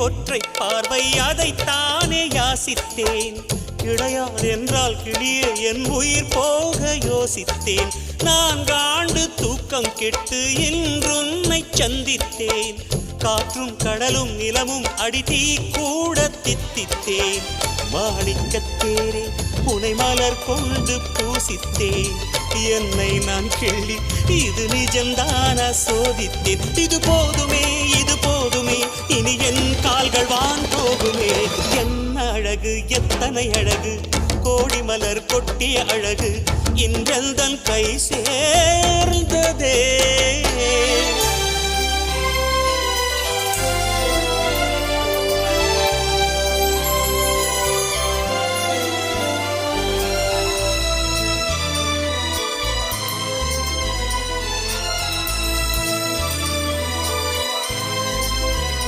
ஒற்றை பார்வை அதைத்தானே யாசித்தேன். கிடையாது என்றால் கிளியே என் உயிர் போக யோசித்தேன். 4 ஆண்டு தூக்கம் கெட்டு இன்றுன்னை சந்தித்தேன். காற்றும் கடலும் நிலமும் அடித்தீ கூட தித்தித்தேன். மாணிக்கத்தேரே புனை மலர் கொண்டு பூசித்தேன். என்னை நான் கிள்ளி இது நிஜம்தான சோதித்தேன். இது போதுமே இது போதுமே இனி என் கால்கள் வான் போகுமே. என்ன அழகு எத்தனை அழகு கோடி மலர் கொட்டிய அழகு இன்றெந்தன் கை சேர்ந்ததே.